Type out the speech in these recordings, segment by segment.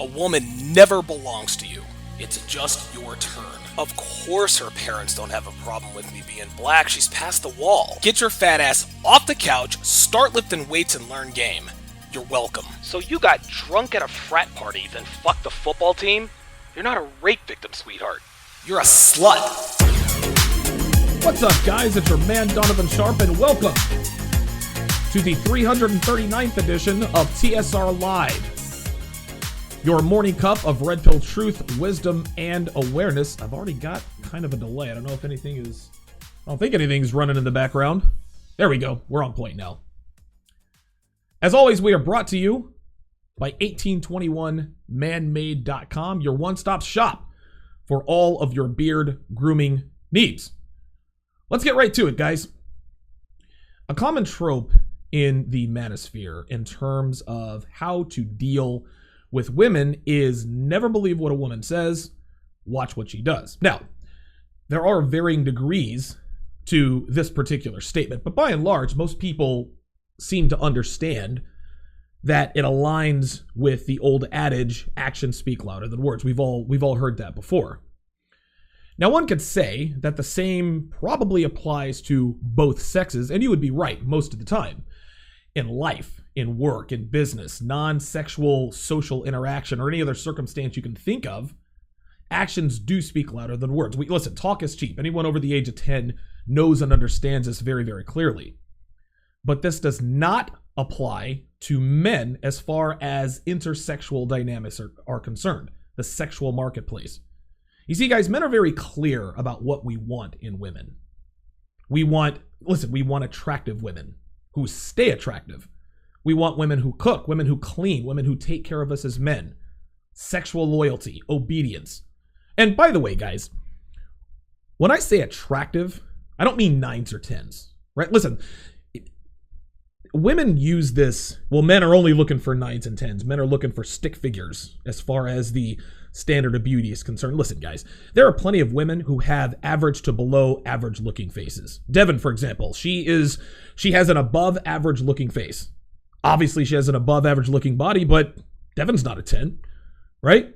A woman never belongs to you. It's just your turn. Of course her parents don't have a problem with me being black. She's past the wall. Get your fat ass off the couch, start lifting weights, and learn game. You're welcome. So you got drunk at a frat party, then fucked the football team? You're not a rape victim, sweetheart. You're a slut. What's up, guys? It's your man, Donovan Sharpe, and welcome to the 339th edition of TSR Live. Your morning cup of red pill truth, wisdom, and awareness. I've already got kind of a delay. I don't think anything's running in the background. There we go. We're on point now. As always, we are brought to you by 1821manmade.com, your one-stop shop for all of your beard grooming needs. Let's get right to it, guys. A common trope in the manosphere in terms of how to deal with women is never believe what a woman says, watch what she does. Now, there are varying degrees to this particular statement, but by and large, most people seem to understand that it aligns with the old adage, actions speak louder than words. We've all heard that before. Now, one could say that the same probably applies to both sexes, and you would be right most of the time. In life, in work, in business, non-sexual social interaction, or any other circumstance you can think of, actions do speak louder than words. Listen, talk is cheap. Anyone over the age of 10 knows and understands this very, very clearly. But this does not apply to men as far as intersexual dynamics are concerned, the sexual marketplace. You see, guys, men are very clear about what we want in women. We want attractive women who stay attractive. We want women who cook, women who clean, women who take care of us as men. Sexual loyalty, obedience. And by the way, guys, when I say attractive, I don't mean 9s or 10s, right? Listen, women use this, well, men are only looking for 9s and 10s. Men are looking for stick figures as far as the standard of beauty is concerned. Listen, guys, there are plenty of women who have average to below average looking faces. Devin, for example, she has an above average looking face. Obviously, she has an above average looking body, but Devin's not a 10, right?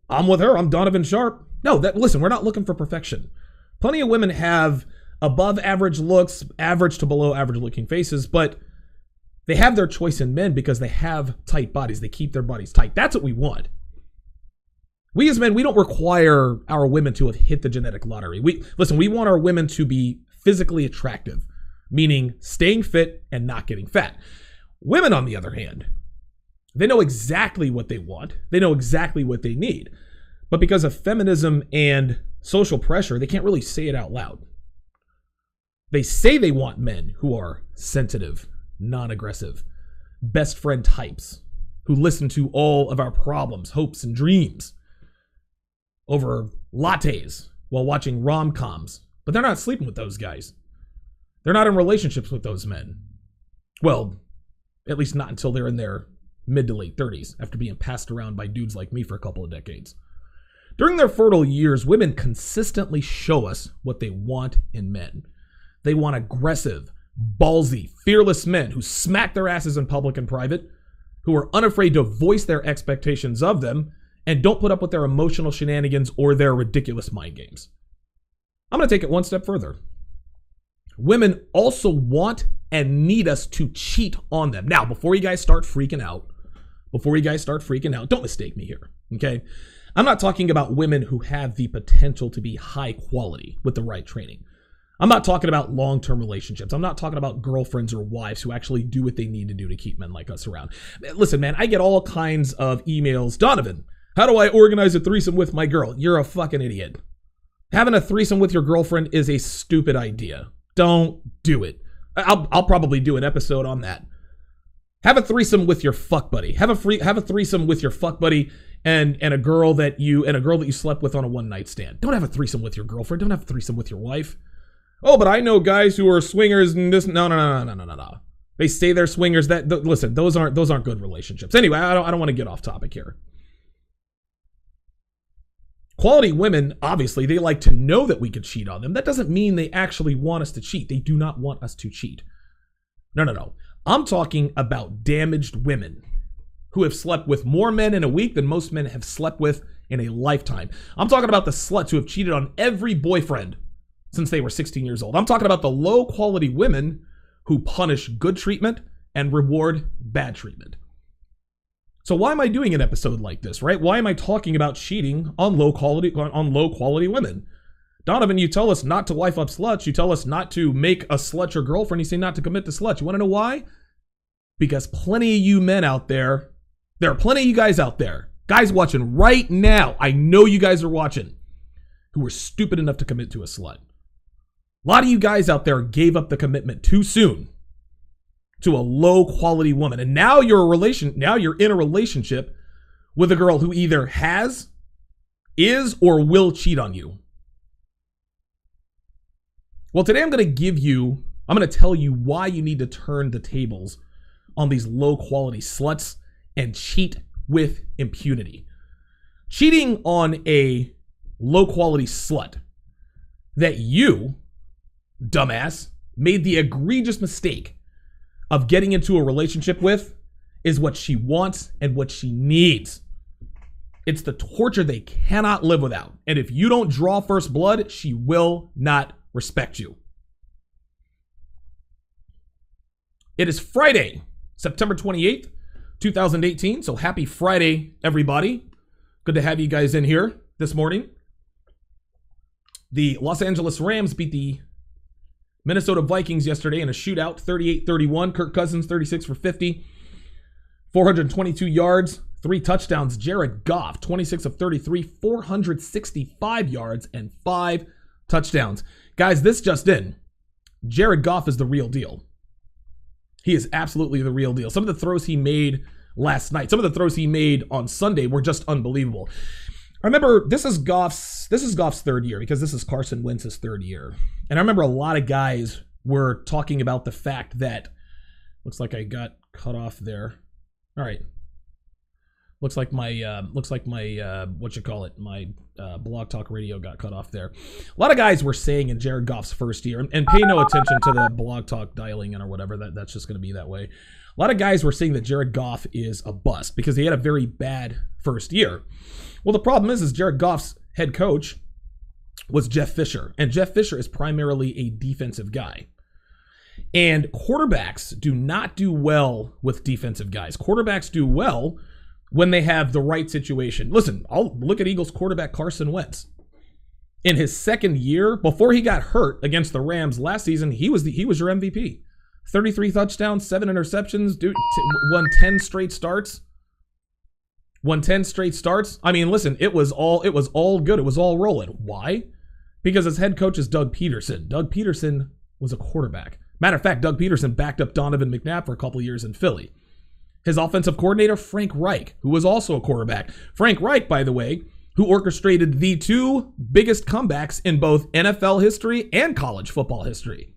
I'm with her. I'm Donovan Sharpe. No, listen, we're not looking for perfection. Plenty of women have above average looks, average to below average looking faces, but they have their choice in men because they have tight bodies. They keep their bodies tight. That's what we want. We as men, we don't require our women to have hit the genetic lottery. We want our women to be physically attractive, meaning staying fit and not getting fat. Women, on the other hand, they know exactly what they want. They know exactly what they need. But because of feminism and social pressure, they can't really say it out loud. They say they want men who are sensitive, non-aggressive, best friend types, who listen to all of our problems, hopes, and dreams over lattes while watching rom-coms. But they're not sleeping with those guys. They're not in relationships with those men. Well, at least not until they're in their mid to late 30s, after being passed around by dudes like me for a couple of decades. During their fertile years, women consistently show us what they want in men. They want aggressive, ballsy, fearless men who smack their asses in public and private, who are unafraid to voice their expectations of them, and don't put up with their emotional shenanigans or their ridiculous mind games. I'm going to take it one step further. Women also want and need us to cheat on them. Now, before you guys start freaking out, don't mistake me here, okay? I'm not talking about women who have the potential to be high quality with the right training. I'm not talking about long-term relationships. I'm not talking about girlfriends or wives who actually do what they need to do to keep men like us around. Listen, man, I get all kinds of emails. Donovan, how do I organize a threesome with my girl? You're a fucking idiot. Having a threesome with your girlfriend is a stupid idea. Don't do it. I'll probably do an episode on that. Have a threesome with your fuck buddy. Have a threesome with your fuck buddy and a girl that you slept with on a one night stand. Don't have a threesome with your girlfriend. Don't have a threesome with your wife. Oh, but I know guys who are swingers and this. No. They say they're swingers. Listen, those aren't good relationships. Anyway, I don't want to get off topic here. Quality women, obviously, they like to know that we could cheat on them. That doesn't mean they actually want us to cheat. They do not want us to cheat. No. I'm talking about damaged women who have slept with more men in a week than most men have slept with in a lifetime. I'm talking about the sluts who have cheated on every boyfriend since they were 16 years old. I'm talking about the low-quality women who punish good treatment and reward bad treatment. So why am I doing an episode like this, right? Why am I talking about cheating on low-quality women? Donovan, you tell us not to wife up sluts. You tell us not to make a slut your girlfriend. You say not to commit to sluts. You want to know why? Because plenty of you men out there, there are plenty of you guys out there, guys watching right now, I know you guys are watching, who were stupid enough to commit to a slut. A lot of you guys out there gave up the commitment too soon to a low-quality woman. And now you're in a relationship with a girl who either has, is, or will cheat on you. Well, today I'm going to tell you why you need to turn the tables on these low-quality sluts and cheat with impunity. Cheating on a low-quality slut that you, dumbass, made the egregious mistake of getting into a relationship with is what she wants and what she needs. It's the torture they cannot live without. And if you don't draw first blood, she will not respect you. It is Friday, September 28th, 2018. So happy Friday, everybody. Good to have you guys in here this morning. The Los Angeles Rams beat the Minnesota Vikings yesterday in a shootout, 38-31. Kirk Cousins, 36 for 50, 422 yards, 3 touchdowns. Jared Goff, 26 of 33, 465 yards, and 5 touchdowns. Guys, this just in. Jared Goff is the real deal. He is absolutely the real deal. Some of the throws he made last night, some of the throws he made on Sunday were just unbelievable. I remember this is Goff's third year, because this is Carson Wentz's third year. And I remember a lot of guys were talking about the fact that, looks like I got cut off there. All right. Looks like my Blog Talk Radio got cut off there. A lot of guys were saying in Jared Goff's first year, and pay no attention to the Blog Talk dialing in or whatever, that's just going to be that way. A lot of guys were saying that Jared Goff is a bust because he had a very bad first year. Well, the problem is Jared Goff's head coach was Jeff Fisher, and Jeff Fisher is primarily a defensive guy. And quarterbacks do not do well with defensive guys. Quarterbacks do well when they have the right situation. Listen, I'll look at Eagles quarterback Carson Wentz. In his second year, before he got hurt against the Rams last season, he was your MVP. 33 touchdowns, 7 interceptions, won 10 straight starts. I mean, listen, it was all good. It was all rolling. Why? Because his head coach is Doug Peterson. Doug Peterson was a quarterback. Matter of fact, Doug Peterson backed up Donovan McNabb for a couple of years in Philly. His offensive coordinator, Frank Reich, who was also a quarterback. Frank Reich, by the way, who orchestrated the 2 biggest comebacks in both NFL history and college football history.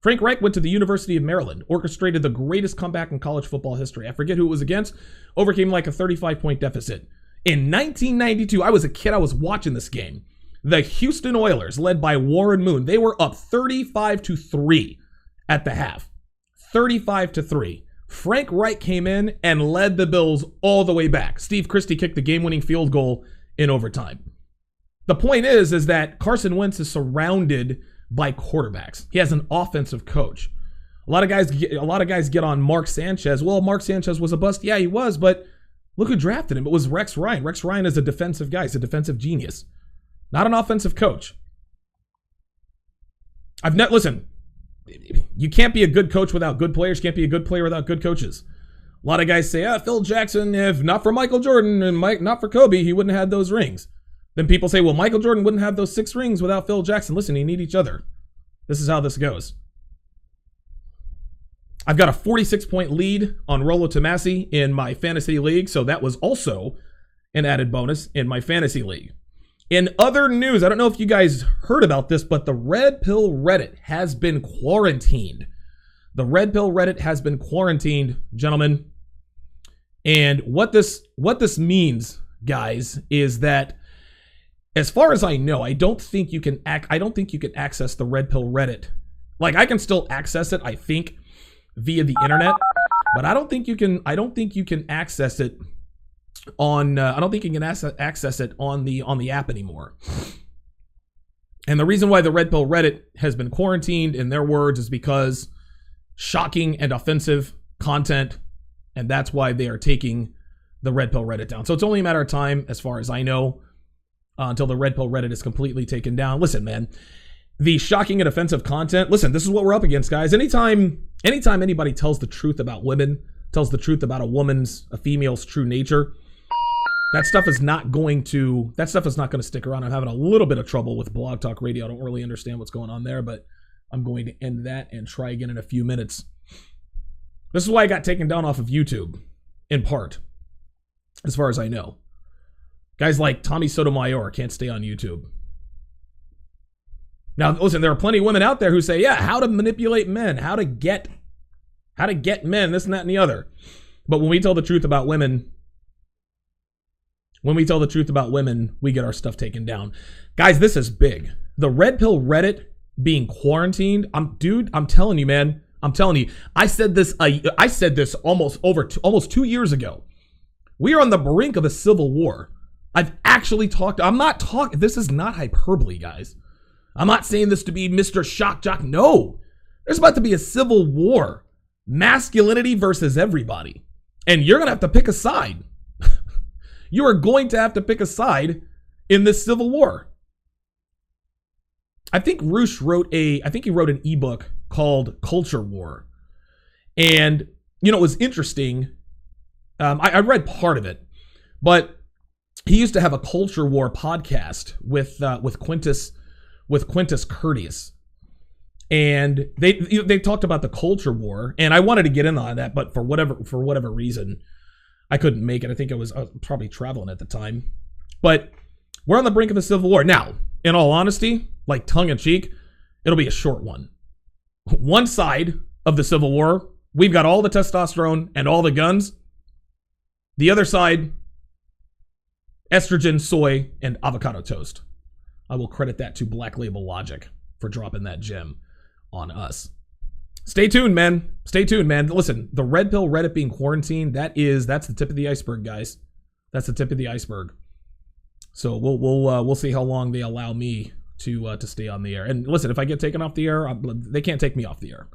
Frank Reich went to the University of Maryland, orchestrated the greatest comeback in college football history. I forget who it was against, overcame like a 35-point deficit. In 1992, I was a kid, I was watching this game. The Houston Oilers, led by Warren Moon, they were up 35-3 at the half. 35-3. Frank Reich came in and led the Bills all the way back. Steve Christie kicked the game-winning field goal in overtime. The point is that Carson Wentz is surrounded by quarterbacks. He has an offensive coach. A lot of guys get on Mark Sanchez. Well, Mark Sanchez was a bust. Yeah, he was, but look who drafted him. It was Rex Ryan. Rex Ryan is a defensive guy. He's a defensive genius, not an offensive coach. Listen, you can't be a good coach without good players. You can't be a good player without good coaches. A lot of guys say, Phil Jackson, if not for Michael Jordan and not for Kobe, he wouldn't have had those rings. Then people say, well, Michael Jordan wouldn't have those 6 rings without Phil Jackson. Listen, you need each other. This is how this goes. I've got a 46-point lead on Rollo Tomasi in my fantasy league, so that was also an added bonus in my fantasy league. In other news, I don't know if you guys heard about this, but the Red Pill Reddit has been quarantined. The Red Pill Reddit has been quarantined, gentlemen. And what this means, guys, is that as far as I know, I don't think you can access the Red Pill Reddit. Like, I can still access it, I think, via the internet. But I don't think you can access it on I don't think you can access it on the app anymore. And the reason why the Red Pill Reddit has been quarantined, in their words, is because shocking and offensive content, and that's why they are taking the Red Pill Reddit down. So it's only a matter of time, as far as I know, until the Red Pill Reddit is completely taken down. Listen, man, the shocking and offensive content, listen, this is what we're up against, guys. Anytime anybody tells the truth about women, tells the truth about a female's true nature, that stuff is not going to stick around. I'm having a little bit of trouble with Blog Talk Radio. I don't really understand what's going on there, but I'm going to end that and try again in a few minutes. This is why I got taken down off of YouTube, in part, as far as I know. Guys like Tommy Sotomayor can't stay on YouTube. Now, listen, there are plenty of women out there who say, yeah, how to manipulate men, how to get men, this and that and the other. But when we tell the truth about women, we get our stuff taken down. Guys, this is big. The Red Pill Reddit being quarantined, I'm telling you, man. I'm telling you. I said this almost 2 years ago. We are on the brink of a civil war. I've actually this is not hyperbole, guys. I'm not saying this to be Mr. Shock Jock. No. There's about to be a civil war. Masculinity versus everybody. And you're going to have to pick a side. You are going to have to pick a side in this civil war. I think Roosh wrote an ebook called Culture War. And, it was interesting. I read part of it, but he used to have a Culture War podcast with Quintus Curtius. And they talked about the culture war, and I wanted to get in on that, but for whatever reason, I couldn't make it. I think I was probably traveling at the time. But we're on the brink of a civil war. Now, in all honesty, like tongue in cheek, it'll be a short one. One side of the civil war, we've got all the testosterone and all the guns. The other side, estrogen, soy, and avocado toast. I will credit that to Black Label Logic for dropping that gem on us. Stay tuned, man. Listen, the Red Pill Reddit being quarantined, that's the tip of the iceberg, guys. That's the tip of the iceberg. So we'll see how long they allow me to stay on the air. And listen, if I get taken off the air, they can't take me off the air.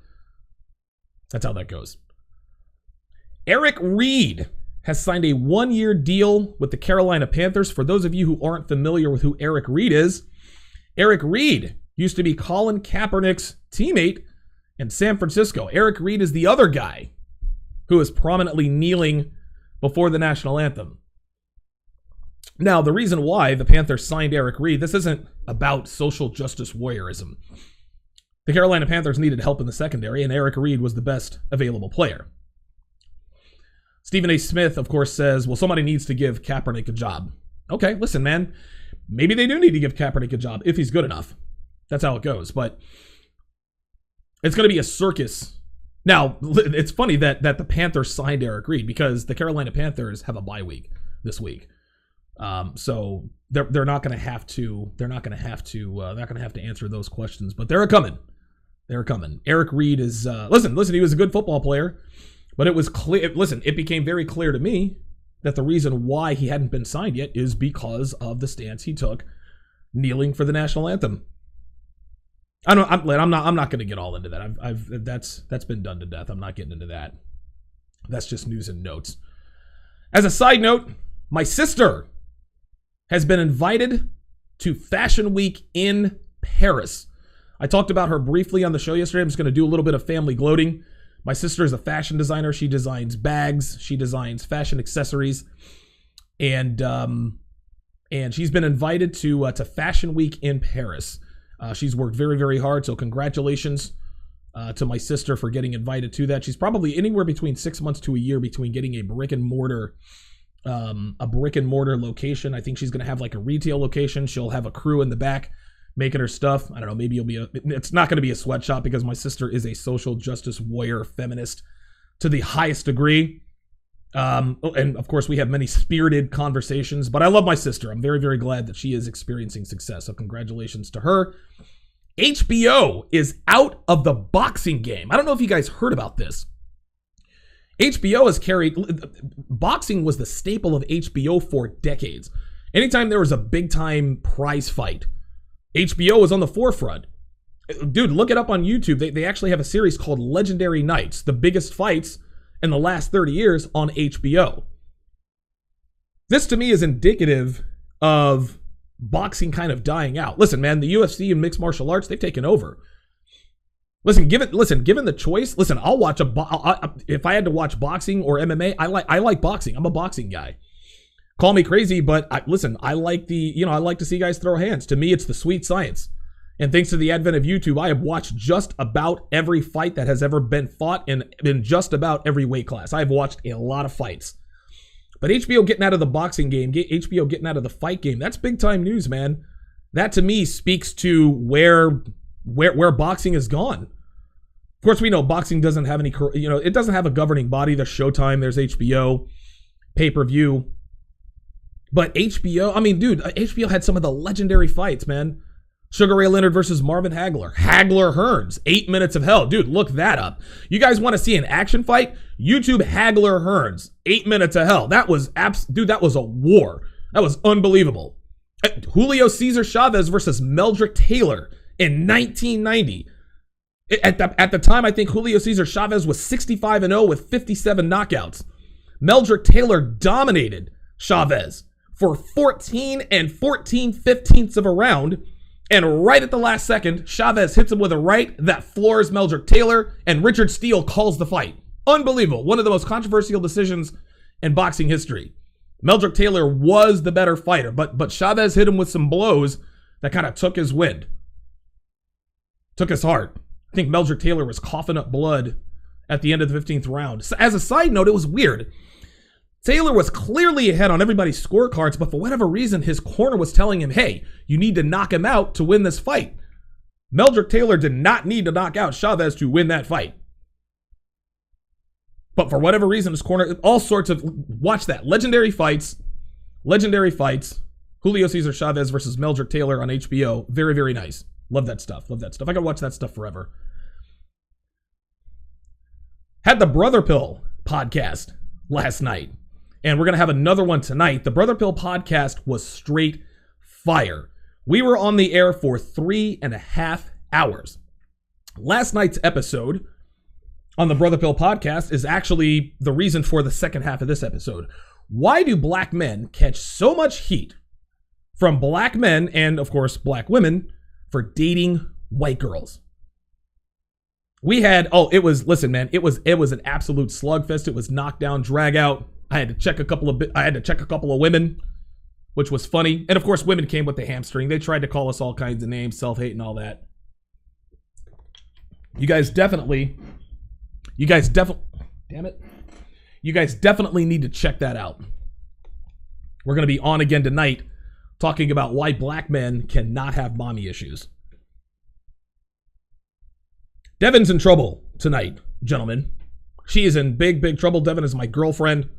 That's how that goes. Eric Reed has signed a 1-year deal with the Carolina Panthers. For those of you who aren't familiar with who Eric Reed is, Eric Reed used to be Colin Kaepernick's teammate in San Francisco. Eric Reed is the other guy who is prominently kneeling before the national anthem. Now, the reason why the Panthers signed Eric Reed, this isn't about social justice warriorism. The Carolina Panthers needed help in the secondary, and Eric Reed was the best available player. Stephen A. Smith, of course, says, well, somebody needs to give Kaepernick a job. Okay, listen, man. Maybe they do need to give Kaepernick a job if he's good enough. That's how it goes. But it's going to be a circus. Now, it's funny that the Panthers signed Eric Reed because the Carolina Panthers have a bye week this week. So they're not going to have to answer those questions, but they're coming. Eric Reed is listen, he was a good football player. But it was clear, it became very clear to me that the reason why he hadn't been signed yet is because of the stance he took kneeling for the national anthem. I'm not going to get all into that. That's been done to death. I'm not getting into that. That's just news and notes. As a side note, my sister has been invited to Fashion Week in Paris. I talked about her briefly on the show yesterday. I'm just going to do a little bit of family gloating. My sister is a fashion designer. She designs bags. She designs fashion accessories. And she's been invited to Fashion Week in Paris. She's worked very, very hard. So congratulations to my sister for getting invited to that. She's probably anywhere between 6 months to a year between getting a brick and mortar location. I think she's going to have like a retail location. She'll have a crew in the back making her stuff. I don't know, maybe it's not going to be a sweatshop because my sister is a social justice warrior feminist to the highest degree. And of course we have many spirited conversations, but I love my sister. I'm very, very glad that she is experiencing success. So congratulations to her. HBO is out of the boxing game. I don't know if you guys heard about this. HBO has carried, boxing was the staple of HBO for decades. Anytime there was a big time prize fight, HBO was on the forefront. Dude, look it up on YouTube. They actually have a series called Legendary Nights, the biggest fights in the last 30 years on HBO. This to me is indicative of boxing kind of dying out. Listen, man, the UFC and mixed martial arts, they've taken over. Given the choice, I'll watch if I had to watch boxing or MMA, I like boxing. I'm a boxing guy. Call me crazy, but I like I like to see guys throw hands. To me, it's the sweet science. And thanks to the advent of YouTube, I have watched just about every fight that has ever been fought in just about every weight class. I've watched a lot of fights. But HBO getting out of the boxing game, HBO getting out of the fight game, that's big time news, man. That to me speaks to where boxing has gone. Of course, we know boxing doesn't have any, it doesn't have a governing body. There's Showtime, there's HBO, pay-per-view. But HBO, HBO had some of the legendary fights, man. Sugar Ray Leonard versus Marvin Hagler. Hagler-Hearns, 8 minutes of hell. Dude, look that up. You guys want to see an action fight? YouTube Hagler-Hearns, 8 minutes of hell. That was that was a war. That was unbelievable. Julio Cesar Chavez versus Meldrick Taylor in 1990. At the time, I think Julio Cesar Chavez was 65-0 with 57 knockouts. Meldrick Taylor dominated Chavez for 14 and 14/15 of a round. And right at the last second, Chavez hits him with a right that floors Meldrick Taylor, and Richard Steele calls the fight. Unbelievable. One of the most controversial decisions in boxing history. Meldrick Taylor was the better fighter, but Chavez hit him with some blows that kind of took his wind. Took his heart. I think Meldrick Taylor was coughing up blood at the end of the 15th round. So as a side note, it was weird. Taylor was clearly ahead on everybody's scorecards, but for whatever reason, his corner was telling him, hey, you need to knock him out to win this fight. Meldrick Taylor did not need to knock out Chavez to win that fight. But for whatever reason, his corner, all sorts of, watch that. Legendary fights. Julio Cesar Chavez versus Meldrick Taylor on HBO. Very, very nice. Love that stuff. I could watch that stuff forever. Had the Brother Pill podcast last night. And we're going to have another one tonight. The Brother Pill podcast was straight fire. We were on the air for 3.5 hours. Last night's episode on the Brother Pill podcast is actually the reason for the second half of this episode. Why do black men catch so much heat from black men and, of course, black women for dating white girls? We had, it was an absolute slugfest. It was knockdown, drag out. I had to check a couple of women, which was funny. And of course, women came with the hamstring. They tried to call us all kinds of names, self-hate and all that. You guys definitely need to check that out. We're going to be on again tonight talking about why black men cannot have mommy issues. Devin's in trouble tonight, gentlemen. She is in big, big trouble. Devin is my girlfriend.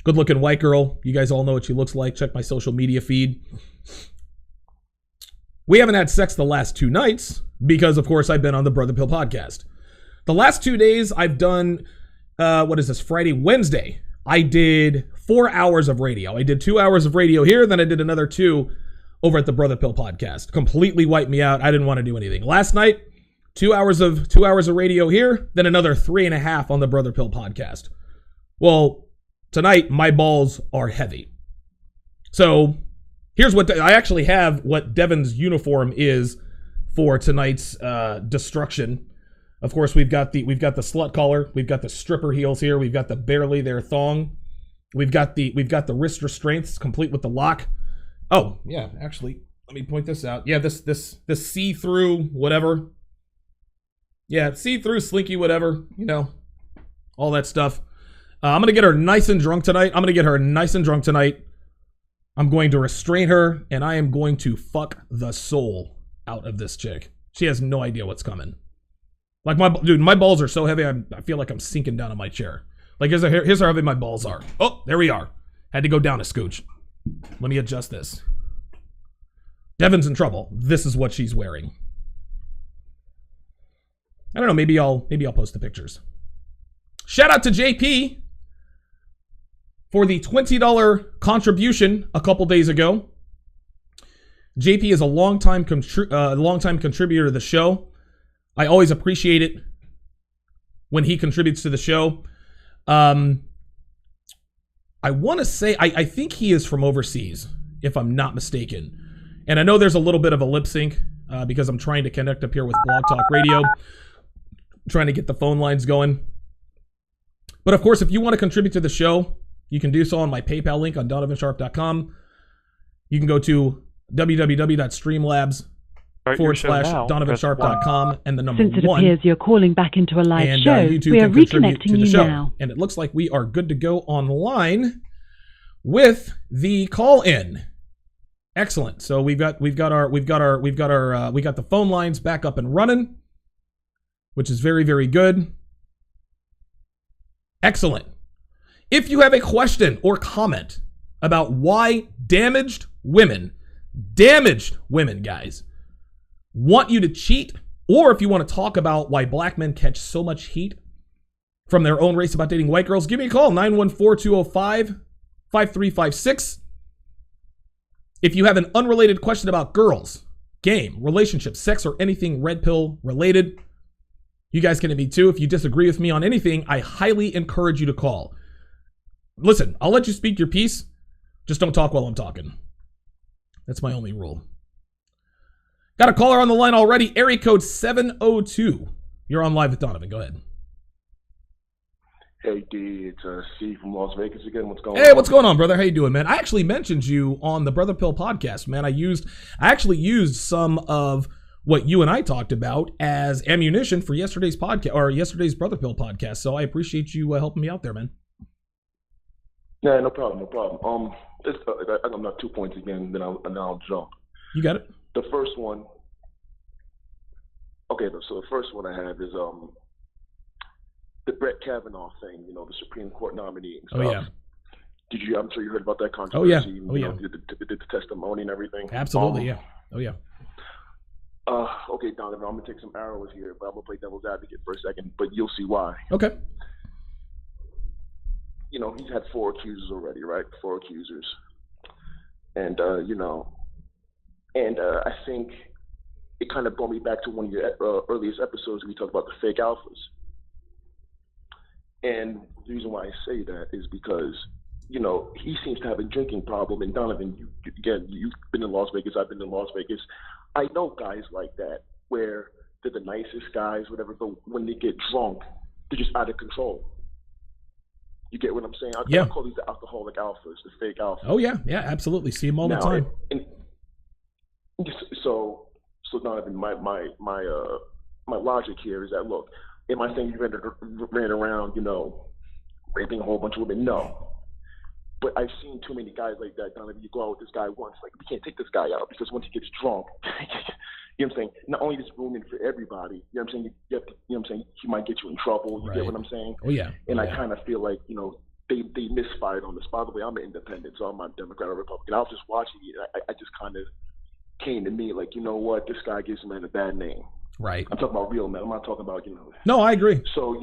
Good looking white girl. You guys all know what she looks like. Check my social media feed. We haven't had sex the last 2 nights because, of course, I've been on the Brother Pill podcast. The last 2 days I've done, Friday, Wednesday. I did 4 hours of radio. I did 2 hours of radio here, then I did another 2 over at the Brother Pill podcast. Completely wiped me out. I didn't want to do anything. Last night, 2 hours of radio here, then another 3.5 on the Brother Pill podcast. Well, tonight, my balls are heavy. So here's what I actually have what Devin's uniform is for tonight's destruction. Of course, we've got the slut collar, we've got the stripper heels here, we've got the barely there thong, we've got the wrist restraints complete with the lock. Oh yeah, actually, let me point this out. Yeah, this see-through whatever. Yeah, see-through slinky whatever. All that stuff. I'm going to get her nice and drunk tonight. I'm going to restrain her, and I am going to fuck the soul out of this chick. She has no idea what's coming. Like, my balls are so heavy, I feel like I'm sinking down in my chair. Like, here's how heavy my balls are. Oh, there we are. Had to go down a scooch. Let me adjust this. Devin's in trouble. This is what she's wearing. I don't know, maybe I'll post the pictures. Shout out to JP for the $20 contribution a couple days ago. JP is a longtime contributor to the show. I always appreciate it when he contributes to the show. I want to say, I think he is from overseas, if I'm not mistaken. And I know there's a little bit of a lip sync because I'm trying to connect up here with Blog Talk Radio, trying to get the phone lines going. But of course, if you want to contribute to the show, you can do so on my PayPal link on donovansharpe.com. You can go to www.streamlabs.com/donovansharpe.com and the number Since it 1. appears you're calling back into a live And show, you too we are can contribute reconnecting to the you show. now. And it looks like we are good to go online with the call in. Excellent. So we got the phone lines back up and running, which is very, very good. Excellent. If you have a question or comment about why damaged women, guys, want you to cheat, or if you want to talk about why black men catch so much heat from their own race about dating white girls, give me a call, 914-205-5356. If you have an unrelated question about girls, game, relationships, sex, or anything red pill related, you guys can hit me too. If you disagree with me on anything, I highly encourage you to call. Listen, I'll let you speak your piece. Just don't talk while I'm talking. That's my only rule. Got a caller on the line already. Area code 702. You're on live with Donovan. Go ahead. Hey, D. It's Steve from Las Vegas again. What's going on? Hey, what's going on, brother? How you doing, man? I actually mentioned you on the Brother Pill podcast, man. I actually used some of what you and I talked about as ammunition for yesterday's podcast, or yesterday's Brother Pill podcast. So I appreciate you helping me out there, man. Yeah, no problem. I'm not 2 points again, then I'll jump. You got it. The first one. Okay, so the first one I have is the Brett Kavanaugh thing. The Supreme Court nominee and stuff. Oh yeah. I'm sure you heard about that controversy. Oh yeah. The testimony and everything. Absolutely, yeah. Oh yeah. Okay, Donovan, I'm gonna take some arrows here, but I'm gonna play devil's advocate for a second. But you'll see why. Okay. He's had 4 accusers already, right? 4 accusers. And, I think it kind of brought me back to one of your earliest episodes where we talked about the fake alphas. And the reason why I say that is because, he seems to have a drinking problem. And Donovan, you've been in Las Vegas, I've been in Las Vegas. I know guys like that where they're the nicest guys, whatever, but when they get drunk, they're just out of control. You get what I'm saying? I call these the alcoholic alphas, the fake alphas. Oh yeah, absolutely. See them all the time. So Donovan, my logic here is that, look, am I saying you ran around, raping a whole bunch of women? No. But I've seen too many guys like that, Donovan. You go out with this guy once, like, we can't take this guy out because once he gets drunk, you know what I'm saying? Not only is ruining for everybody, you know what I'm saying? You have to, you know what I'm saying? He might get you in trouble. You get what I'm saying? Oh yeah. And I kind of feel like, they misfired on this. By the way, I'm an independent, so I'm not Democrat or Republican. I was just watching it. I just kind of came to me like, you know what? This guy gives man a bad name. Right. I'm talking about real men. I'm not talking about, No, I agree. So,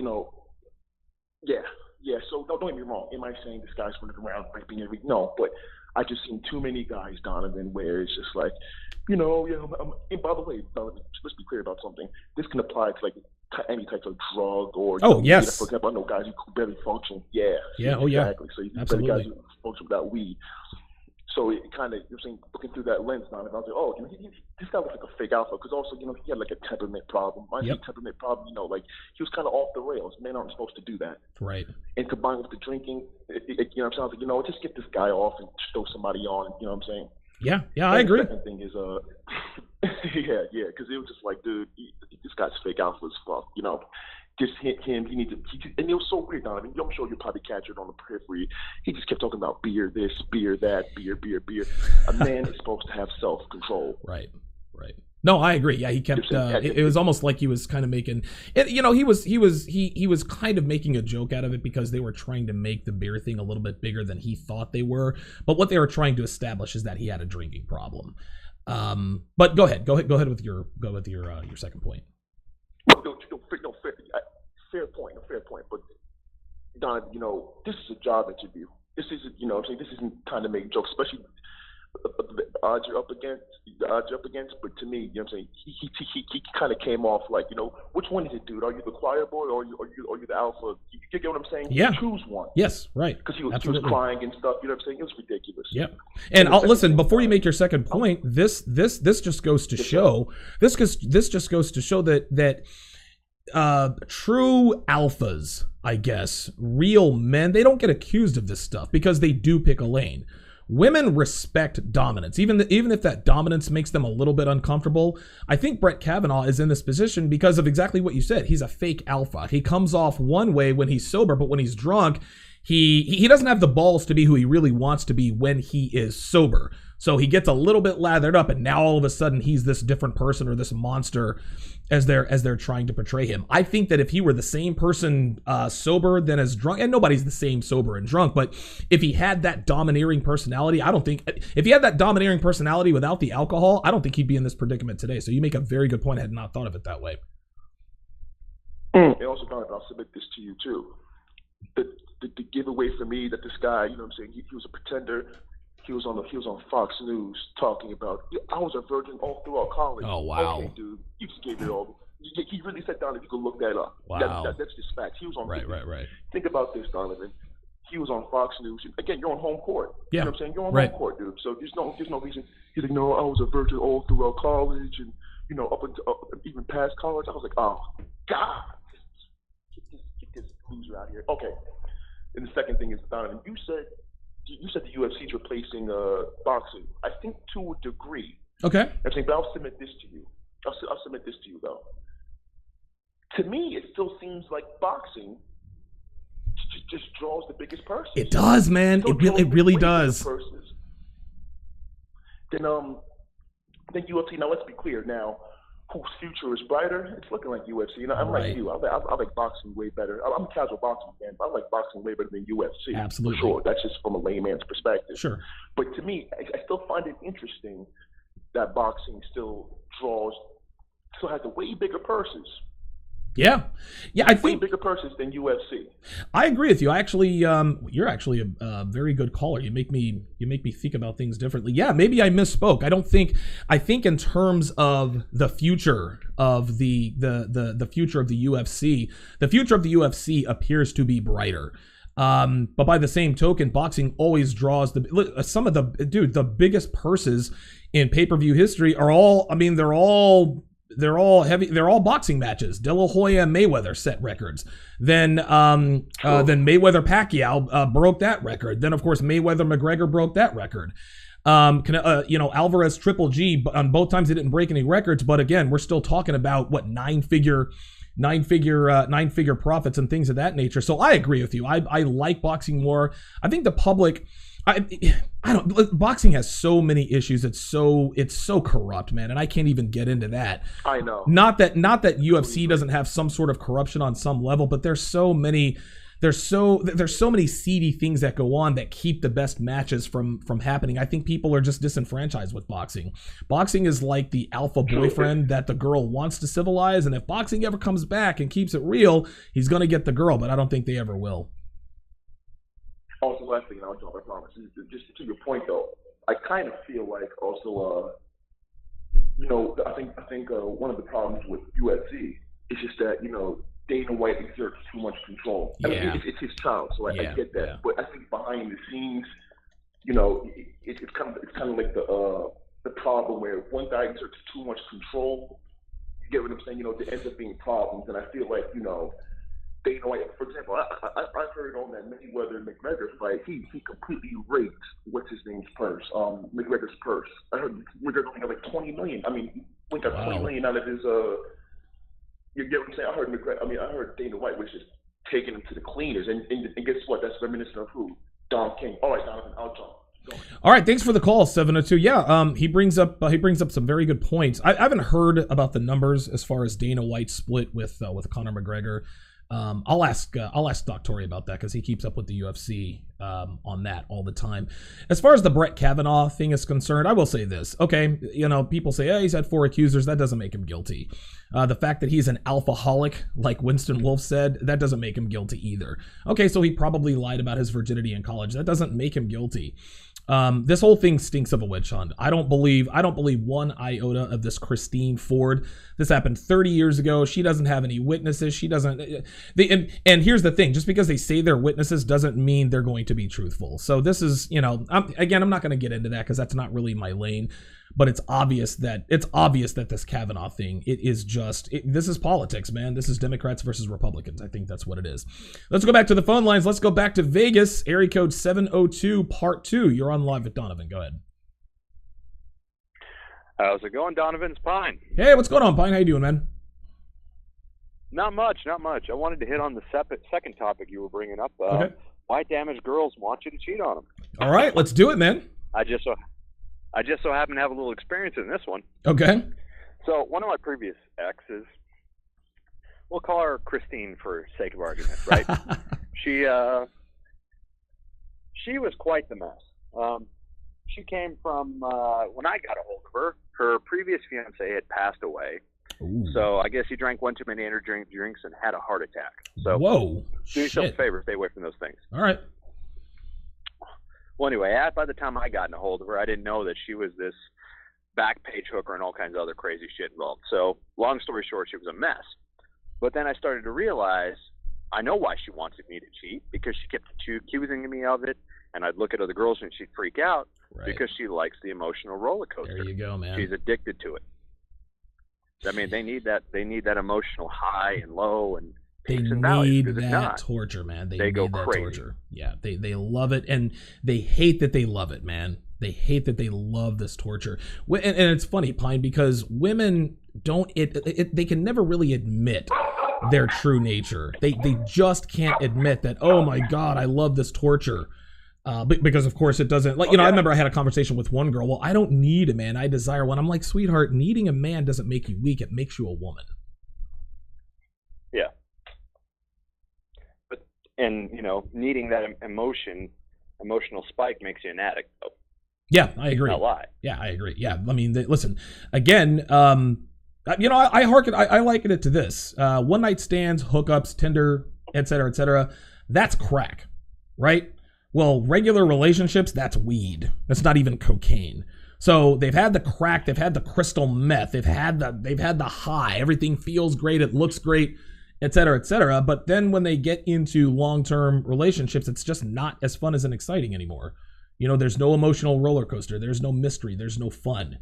yeah. So don't get me wrong. Am I saying this guy's running around raping everything? No, but I just seen too many guys, Donovan, where it's just like, and by the way, Donovan, let's be clear about something. This can apply to like any type of drug or. Oh yes. For example, I know guys who barely function. Yeah. Yeah. Oh yeah. yeah. Exactly. So you absolutely. Guys who function without weed. So it kind of, looking through that lens, Donovan, I was like, oh, this guy looks like a fake alpha because also, he had like a temperament problem. Temperament problem, like he was kind of off the rails. Men aren't supposed to do that. Right. And combined with the drinking, it sounds like, just get this guy off and throw somebody on. You know what I'm saying? Yeah, I agree. The second thing is, yeah, because it was just like, dude, this guy's fake alpha as fuck. Just hit him. He needs to, and it was so weird, Donovan. I'm sure you probably catch it on the periphery. He just kept talking about beer this, beer that, beer. A man is supposed to have self-control. Right. No, I agree. Yeah, he kept. It was almost like he was kind of making it. He was kind of making a joke out of it because they were trying to make the beer thing a little bit bigger than he thought they were. But what they were trying to establish is that he had a drinking problem. But go ahead with your second point. No, fair point. But Don, this is a job interview. This isn't, this isn't kind of make jokes, especially the odds you're up against. But to me, you know what I'm saying, he kind of came off like, which one is it, dude? Are you the choir boy or are you the alpha? You get what I'm saying? Yeah. Choose one. Yes, right. Because he was crying and stuff. You know what I'm saying? It was ridiculous. Yep. And listen, before you make your second point, this just goes to show this just goes to show that true alphas, I guess, real men, they don't get accused of this stuff because they do pick a lane. Women respect dominance, even if that dominance makes them a little bit uncomfortable. I think Brett Kavanaugh is in this position because of exactly what you said. He's a fake alpha. He comes off one way when he's sober, but when he's drunk, he doesn't have the balls to be who he really wants to be when he is sober. So he gets a little bit lathered up, and now all of a sudden he's this different person or this monster as they're trying to portray him. I think that if he were the same person sober than as drunk, and nobody's the same sober and drunk, but if he had that domineering personality, if he had that domineering personality without the alcohol, I don't think he'd be in this predicament today. So you make a very good point. I had not thought of it that way. And also, Donovan, I'll submit this to you too. The giveaway for me that this guy, you know what I'm saying, he was a pretender. He was on Fox News talking about, I was a virgin all throughout college. Oh, wow. Okay, dude, you just gave it all. He really sat down and you can look that up. Wow. That's just facts. He was on Right. Think about this, Donovan. He was on Fox News. Again, you're on home court. Yeah. You know what I'm saying? You're on home court, dude. So there's no reason. He's like, no, I was a virgin all throughout college and, up until even past college. I was like, oh, God. Get this loser out of here. Okay. And the second thing is, Donovan, you said the UFC is replacing boxing. I think to a degree. Okay. I'm saying, but I'll submit this to you. I'll submit this to you, though. To me, it still seems like boxing just draws the biggest purses. It does, man. It really does. Then UFC. Now let's be clear. Now, whose future is brighter? It's looking like UFC. I'm like you. I like boxing way better. I'm a casual boxing fan, but I like boxing way better than UFC. Absolutely. For sure. That's just from a layman's perspective. Sure. But to me, I still find it interesting that boxing still has a way bigger purses. Yeah, I think way bigger purses than UFC. I agree with you. I actually, you're actually a very good caller. You make me think about things differently. Yeah, maybe I misspoke. I think in terms of the future of the future of the UFC, the future of the UFC appears to be brighter. But by the same token, boxing always draws the biggest purses in pay-per-view history are all. I mean, they're all heavy. They're all boxing matches. De La Hoya and Mayweather set records. Then Mayweather Pacquiao broke that record. Then of course Mayweather McGregor broke that record. Alvarez Triple G on both times they didn't break any records, but again we're still talking about what nine figure profits and things of that nature. So I agree with you. I like boxing more. I think the public. Boxing has so many issues. It's so corrupt, man, and I can't even get into that. I know. Not that UFC doesn't have some sort of corruption on some level, but there's so many seedy things that go on that keep the best matches from happening. I think people are just disenfranchised with boxing. Boxing is like the alpha boyfriend that the girl wants to civilize, and if boxing ever comes back and keeps it real, he's gonna get the girl, but I don't think they ever will. Also, last thing, and I'll jump, I promise. Just to your point, though, I kind of feel like also, I think one of the problems with UFC is just that, Dana White exerts too much control. Yeah. I mean, it's his child, so I get that. Yeah. But I think behind the scenes, it's kind of like the problem where one guy exerts too much control. You get what I'm saying? There ends up being problems, and I feel like, Dana White, for example, I heard on that Mayweather McGregor fight, he completely raped what's his name's purse, McGregor's purse. I heard McGregor only got like $20 million. I mean, he got $20 million out of his. You get what I'm saying? I heard Dana White was just taking him to the cleaners, and guess what? That's reminiscent of who? Don King. All right, Donovan, I'll jump. All right, thanks for the call, 702. Yeah, he brings up some very good points. I haven't heard about the numbers as far as Dana White's split with Conor McGregor. I'll ask Doc Torrey about that because he keeps up with the UFC on that all the time. As far as the Brett Kavanaugh thing is concerned, I will say this. Okay, people say, he's had 4 accusers. That doesn't make him guilty. The fact that he's an alcoholic, like Winston Wolfe said, that doesn't make him guilty either. Okay, so he probably lied about his virginity in college. That doesn't make him guilty. This whole thing stinks of a witch hunt. I don't believe one iota of this Christine Ford. This happened 30 years ago. She doesn't have any witnesses. She doesn't. And here's the thing: just because they say they're witnesses doesn't mean they're going to be truthful. So this is, I'm not going to get into that because that's not really my lane. But it's obvious that this Kavanaugh thing, this is politics, man. This is Democrats versus Republicans. I think that's what it is. Let's go back to the phone lines. Let's go back to Vegas. Area code 702, part 2. You're on live with Donovan. Go ahead. How's it going, Donovan? It's Pine. Hey, what's going on, Pine? How you doing, man? Not much. I wanted to hit on the second topic you were bringing up. Okay. Why damaged girls want you to cheat on them. All right, let's do it, man. I just so happen to have a little experience in this one. Okay. So one of my previous exes, we'll call her Christine for sake of argument, right? She was quite the mess. She came from, when I got a hold of her, her previous fiance had passed away. Ooh. So I guess he drank one too many energy drinks and had a heart attack. So whoa, do yourself a favor, stay away from those things. All right. Well, anyway, by the time I got in a hold of her, I didn't know that she was this back page hooker and all kinds of other crazy shit involved. So long story short, she was a mess. But then I started to realize I know why she wanted me to cheat, because she kept accusing me of it, and I'd look at other girls and she'd freak out because she likes the emotional roller coaster. There you go, man. She's addicted to it. I mean, they need that emotional high and low and peaks and valleys. They need that torture, man. They go need that crazy. Torture. Yeah, they love it, and they hate that they love it, man. They hate that they love this torture. And it's funny, Pine, because women don't. They can never really admit their true nature. They just can't admit that. Oh my God, I love this torture. Because of course it doesn't, I remember I had a conversation with one girl. Well, I don't need a man. I desire one. I'm like, sweetheart, needing a man doesn't make you weak. It makes you a woman. Yeah. But, and needing that emotional spike makes you an addict. Though. Yeah, I agree. Not lie. Yeah, I agree. Yeah. I mean, listen, again, I liken it to this, one night stands, hookups, Tinder, et cetera, that's crack, right? Well, regular relationships, that's weed. That's not even cocaine. So they've had the crack, they've had the crystal meth, they've had the high. Everything feels great, it looks great, et cetera. But then when they get into long-term relationships, it's just not as fun as and exciting anymore. There's no emotional roller coaster. There's no mystery. There's no fun.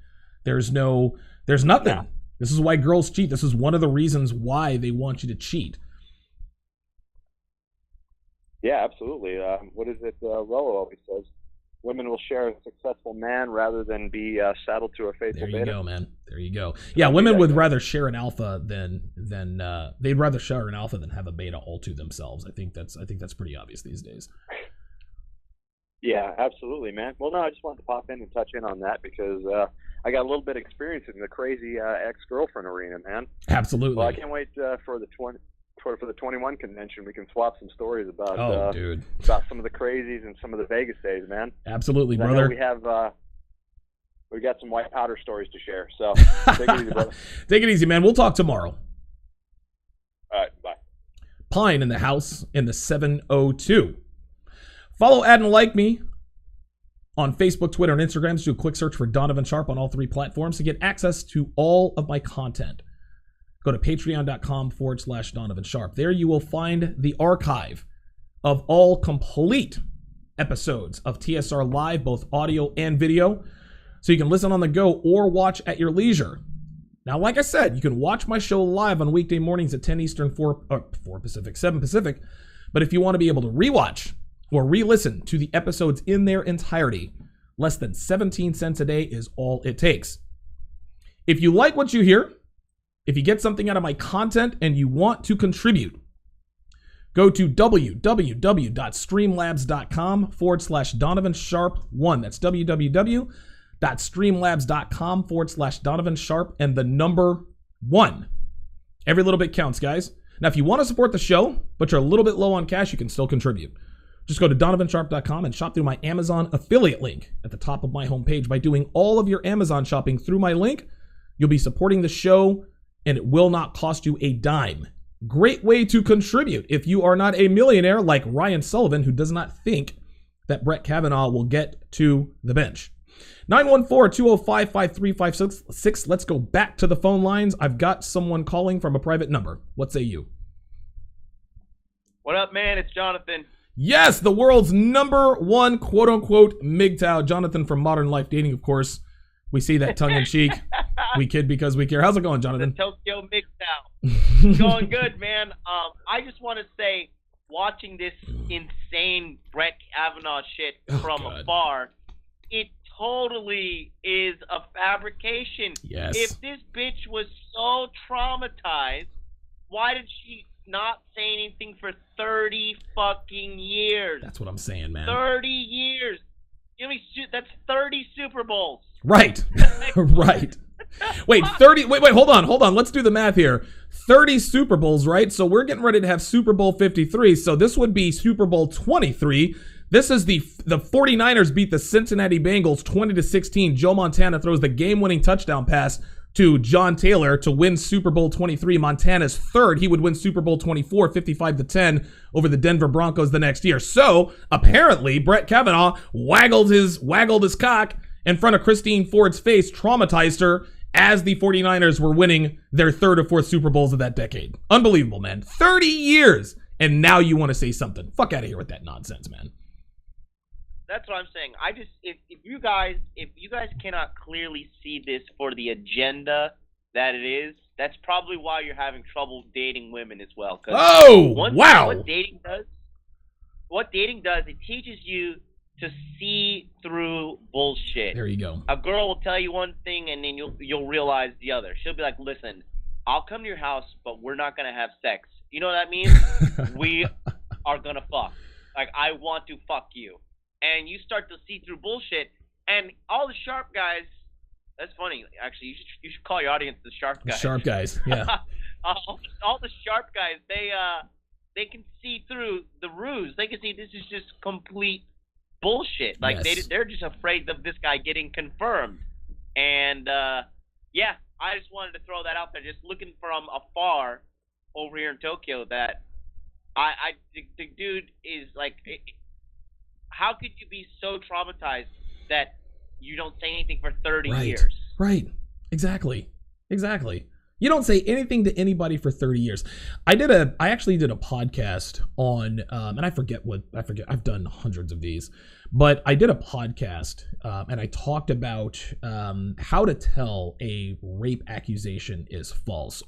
There's nothing. Yeah. This is why girls cheat. This is one of the reasons why they want you to cheat. Yeah, absolutely. What is it? Rollo always says, women will share a successful man rather than be saddled to a faithful beta. There you go, man. There you go. Yeah, women would rather share an alpha than they'd rather share an alpha than have a beta all to themselves. I think that's pretty obvious these days. Yeah, absolutely, man. Well, no, I just wanted to pop in and touch in on that because I got a little bit of experience in the crazy ex-girlfriend arena, man. Absolutely. Well, I can't wait for the 21 convention. We can swap some stories about about some of the crazies and some of the Vegas days, man. Absolutely, brother. We got some white powder stories to share. So take it easy, brother. Take it easy, man. We'll talk tomorrow. All right, bye. Pine in the house in the 702. Follow, add, and like me on Facebook, Twitter, and Instagram. Just do a quick search for Donovan Sharpe on all 3 platforms to get access to all of my content. Go to patreon.com/Donovan Sharpe. There you will find the archive of all complete episodes of TSR Live, both audio and video, so you can listen on the go or watch at your leisure. Now, like I said, you can watch my show live on weekday mornings at 10 Eastern, 4 Pacific, 7 Pacific. But if you want to be able to rewatch or re-listen to the episodes in their entirety, less than 17 cents a day is all it takes. If you like what you hear, if you get something out of my content and you want to contribute, go to www.streamlabs.com/Donovan Sharpe1. That's www.streamlabs.com/Donovan Sharpe and the number 1. Every little bit counts, guys. Now, if you want to support the show, but you're a little bit low on cash, you can still contribute. Just go to donovansharpe.com and shop through my Amazon affiliate link at the top of my homepage. By doing all of your Amazon shopping through my link, you'll be supporting the show, and it will not cost you a dime. Great way to contribute if you are not a millionaire like Ryan Sullivan, who does not think that Brett Kavanaugh will get to the bench. 914-205-5356. Let's go back to the phone lines. I've got someone calling from a private number. What say you? What up, man? It's Jonathan. Yes, the world's number one quote-unquote MGTOW. Jonathan from Modern Life Dating, of course. We see that tongue-in-cheek. We kid because we care. How's it going, Jonathan? The Tokyo MGTOW. Going good, man. I just want to say, watching this insane Brett Kavanaugh shit from afar, it totally is a fabrication. Yes. If this bitch was so traumatized, why did she not say anything for 30 fucking years? That's what I'm saying, man. 30 years. That's 30 Super Bowls. Right. Right. Wait, 30. Wait, hold on. Let's do the math here. 30 Super Bowls, right? So we're getting ready to have Super Bowl 53. So this would be Super Bowl 23. This is the 49ers beat the Cincinnati Bengals 20-16. Joe Montana throws the game-winning touchdown pass to John Taylor to win Super Bowl 23. Montana's third. He would win Super Bowl 24, 55-10 over the Denver Broncos the next year. So apparently Brett Kavanaugh waggled his cock in front of Christine Ford's face, traumatized her as the 49ers were winning their third or fourth Super Bowls of that decade. Unbelievable, man. 30 years. And now you want to say something. Fuck out of here with that nonsense, man. That's what I'm saying. If you guys cannot clearly see this for the agenda that it is, that's probably why you're having trouble dating women as well. Wow. What dating does, it teaches you to see through bullshit. There you go. A girl will tell you one thing and then you'll realize the other. She'll be like, "Listen, I'll come to your house, but we're not gonna have sex." You know what that means? We are gonna fuck. Like, I want to fuck you. And you start to see through bullshit, and all the Sharpe guys. That's funny, actually. You should call your audience the Sharpe guys. Sharpe guys, yeah. all the Sharpe guys, they can see through the ruse. They can see this is just complete bullshit. Like, yes. they're just afraid of this guy getting confirmed. And yeah, I just wanted to throw that out there, just looking from afar over here in Tokyo. That the dude is like. How could you be so traumatized that you don't say anything for 30 years? Right. Exactly. You don't say anything to anybody for 30 years. I actually did a podcast on, and I forget, I've done hundreds of these, but I did a podcast, and I talked about how to tell a rape accusation is false.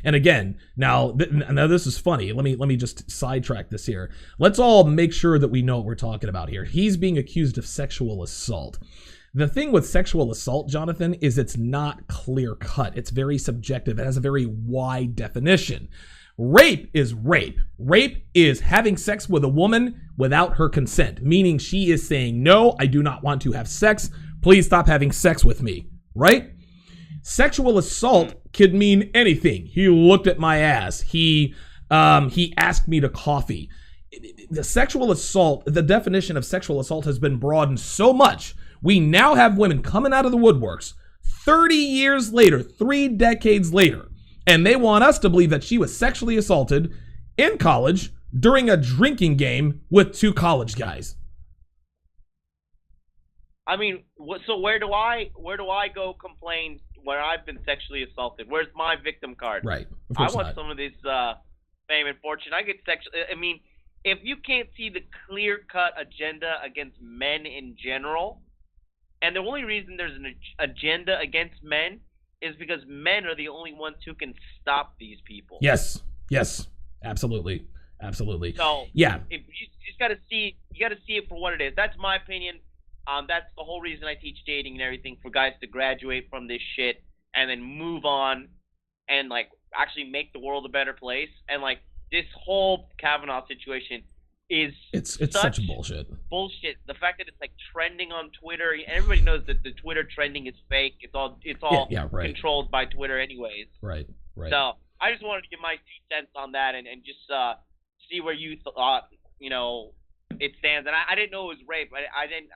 And again, now this is funny. Let me just sidetrack this here. Let's all make sure that we know what we're talking about here. He's being accused of sexual assault. The thing with sexual assault, Jonathan, is it's not clear cut. It's very subjective. It has a very wide definition. Rape is rape. Rape is having sex with a woman without her consent, meaning she is saying, "No, I do not want to have sex. Please stop having sex with me," right? Sexual assault could mean anything. He looked at my ass. He asked me to coffee. The sexual assault, the definition of sexual assault has been broadened so much. We now have women coming out of the woodworks 30 years later, 3 decades later, and they want us to believe that she was sexually assaulted in college during a drinking game with 2 college guys. I mean, so where do I go complain where I've been sexually assaulted? Where's my victim card? Right. I want some of this fame and fortune. I get sexually. I mean, if you can't see the clear-cut agenda against men in general. And the only reason there's an agenda against men is because men are the only ones who can stop these people. Yes, absolutely. So yeah, if you just got to see it for what it is. That's my opinion. That's the whole reason I teach dating and everything, for guys to graduate from this shit and then move on and like actually make the world a better place. And like this whole Kavanaugh situation. It's such bullshit. The fact that it's like trending on Twitter, everybody knows that the Twitter trending is fake. It's all right. controlled by Twitter anyways. Right. So I just wanted to give my 2 cents on that and just see where you thought, it stands. And I didn't know it was rape. I didn't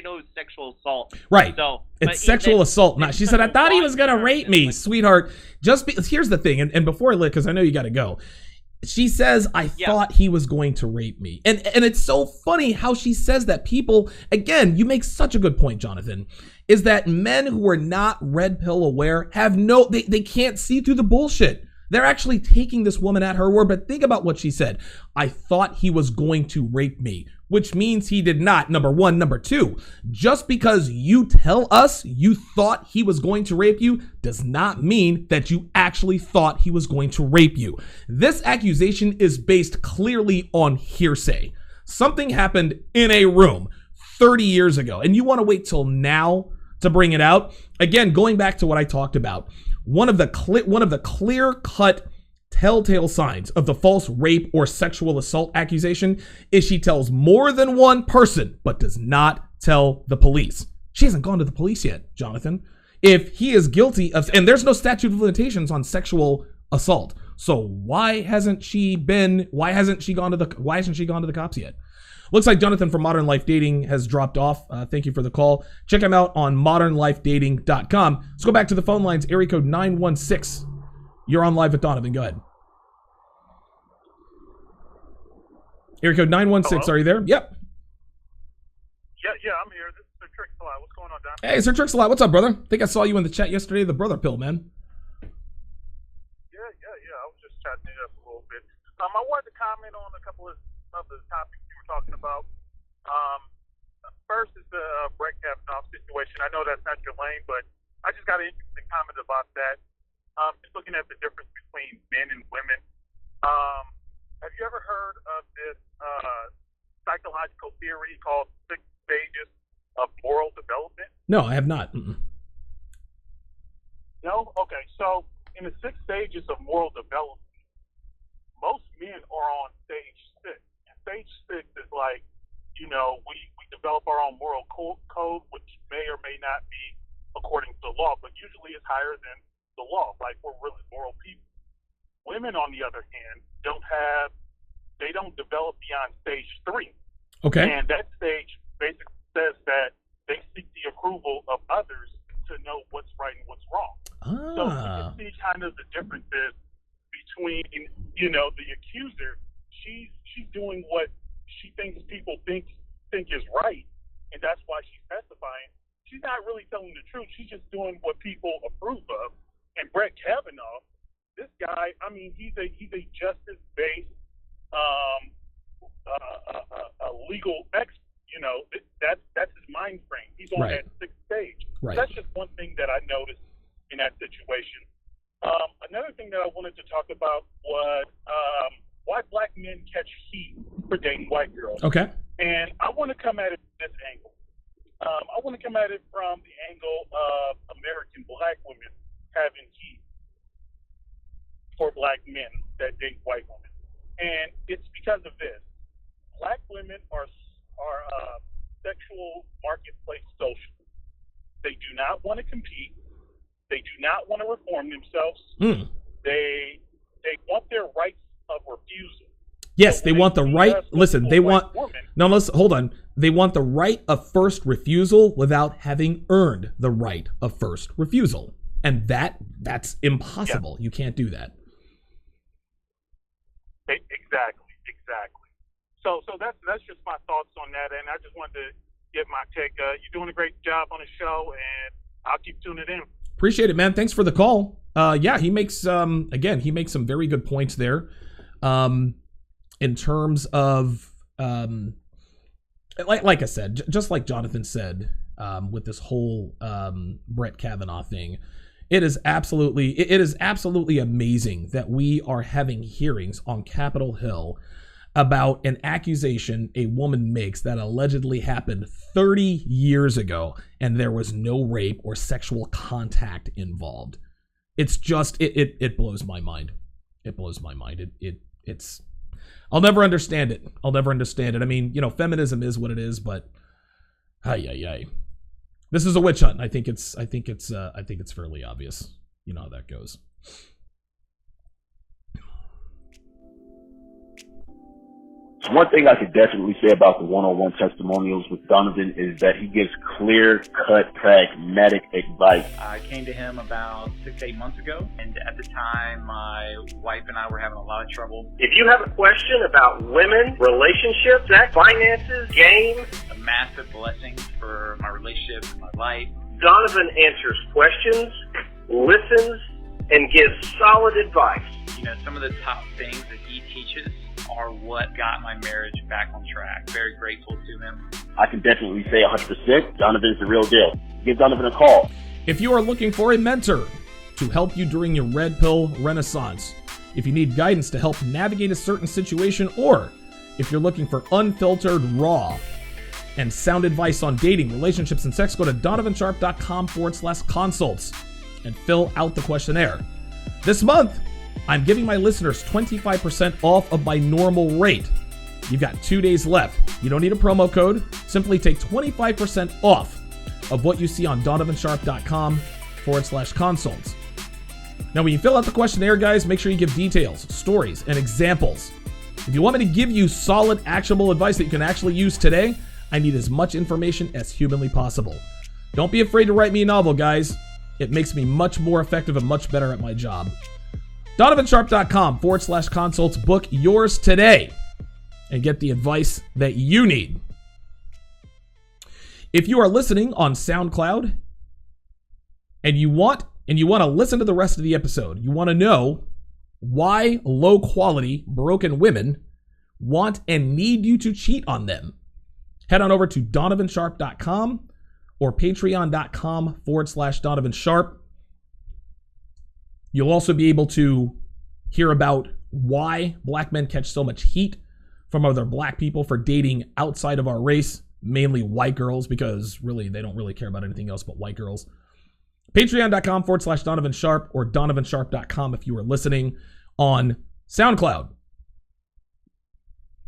know it was sexual assault. Right. So it's sexual assault. Not. She said, I thought he was going to rape me, sweetheart. Here's the thing. And before I let, because I know you got to go. She says, I thought he was going to rape me. And it's so funny how she says that. People, again, you make such a good point, Jonathan, is that men who are not red pill aware have they can't see through the bullshit. They're actually taking this woman at her word. But think about what she said. I thought he was going to rape me, which means he did not. Number one. Number two, just because you tell us you thought he was going to rape you does not mean that you actually thought he was going to rape you. This accusation is based clearly on hearsay. Something happened in a room 30 years ago, and you want to wait till now to bring it out. Again, going back to what I talked about, one of the clear-cut telltale signs of the false rape or sexual assault accusation is she tells more than one person, but does not tell the police. She hasn't gone to the police yet, Jonathan. If he is guilty of, and there's no statute of limitations on sexual assault, so why hasn't she gone to the cops yet? Looks like Jonathan from Modern Life Dating has dropped off. Thank you for the call. Check him out on modernlifedating.com. Let's go back to the phone lines. Area code 916. You're on live with Donovan. Go ahead. Area code 916. Hello? Are you there? Yep. Yeah, I'm here. This is Sir Trix-a-Lot. What's going on, Don? Hey, Sir Trix-a-Lot. What's up, brother? I think I saw you in the chat yesterday, the brother pill, man. Yeah. I was just chatting it up a little bit. I wanted to comment on a couple of the topics you were talking about. First is the Brett Kavanaugh situation. I know that's not your lane, but I just got an interesting comment about that. Just looking at the difference between men and women. Have you ever heard of this psychological theory called 6 stages of moral development? No, I have not. Mm-mm. No? Okay. So in the 6 stages of moral development, most men are on stage 6. And stage 6 is like, we develop our own moral code, which may or may not be according to the law, but usually it's higher than the law. Like, we're really moral people. Women, on the other hand, they don't develop beyond stage 3. Okay. And that stage basically says that they seek the approval of others to know what's right and what's wrong. So you can see kind of the differences between, the accuser. She's doing what she thinks people think is right, and that's why she's testifying. She's not really telling the truth. She's just doing what people approve of. And Brett Kavanaugh, this guy, I mean, he's a justice-based, a legal expert. That's his mind frame. He's on that 6th stage. Right. That's just one thing that I noticed in that situation. Another thing that I wanted to talk about was why black men catch heat for dating white girls. Okay. And I want to come at it from this angle. I want to come at it from the angle of American black women having heat for black men that date white women. And it's because of this. Black women are sexual marketplace social. They do not want to compete. They do not want to reform themselves. They want their rights of refusal. Yes, So they when want the see right. us as Listen, a they white want. woman, No, let's hold on. They want the right of first refusal without having earned the right of first refusal, and that's impossible. You can't do that. Exactly. So that's just my thoughts on that, and I just wanted to get my take. You're doing a great job on the show, and I'll keep tuning in. Appreciate it, man. Thanks for the call. Yeah, he makes some very good points there. In terms of like I said, just like Jonathan said, with this whole Brett Kavanaugh thing, it is absolutely amazing that we are having hearings on Capitol Hill about an accusation a woman makes that allegedly happened 30 years ago, and there was no rape or sexual contact involved. It's just it blows my mind. It blows my mind. It's I'll never understand it. I mean, feminism is what it is, but this is a witch hunt. I think it's fairly obvious. You know how that goes. 916. You're on live with Donovan. Go ahead. Hello? Hey, Sir Trix-a-Lot. What's up, brother? I think I saw you in the chat yesterday, the brother pill, man. Yeah, I'm here. This is Sir Trix-a-Lot. What's going on, Don? Yeah, So one thing I could definitely say about the one-on-one testimonials with Donovan is that he gives clear-cut, pragmatic advice. I came to him about 6 to 8 months ago, and at the time, my wife and I were having a lot of trouble. If you have a question about women, relationships, sex, finances, game, a massive blessing for my relationship and my life. Donovan answers questions, listens, and gives solid advice. You know, some of the top things that he teaches are what got my marriage back on track. Very grateful to him. I can definitely say 100%, Donovan's the real deal. Give Donovan a call. If you are looking for a mentor to help you during your red pill renaissance, if you need guidance to help navigate a certain situation, or if you're looking for unfiltered, raw, and sound advice on dating, relationships, and sex, go to donovansharpe.com/consults and fill out the questionnaire. This month, I'm giving my listeners 25% off of my normal rate. You've got 2 days left. You don't need a promo code. Simply take 25% off of what you see on donovansharpe.com/consults. Now, when you fill out the questionnaire, guys, make sure you give details, stories, and examples. If you want me to give you solid, actionable advice that you can actually use today, I need as much information as humanly possible. Don't be afraid to write me a novel, guys. It makes me much more effective and much better at my job. donovansharpe.com/consults. Book yours today and get the advice that you need. If you are listening on SoundCloud and you want to listen to the rest of the episode, you want to know why low quality, broken women want and need you to cheat on them, head on over to donovansharpe.com or patreon.com/DonovanSharpe. You'll also be able to hear about why black men catch so much heat from other black people for dating outside of our race, mainly white girls, because really they don't really care about anything else but white girls. Patreon.com/DonovanSharpe or donovansharpe.com if you are listening on SoundCloud.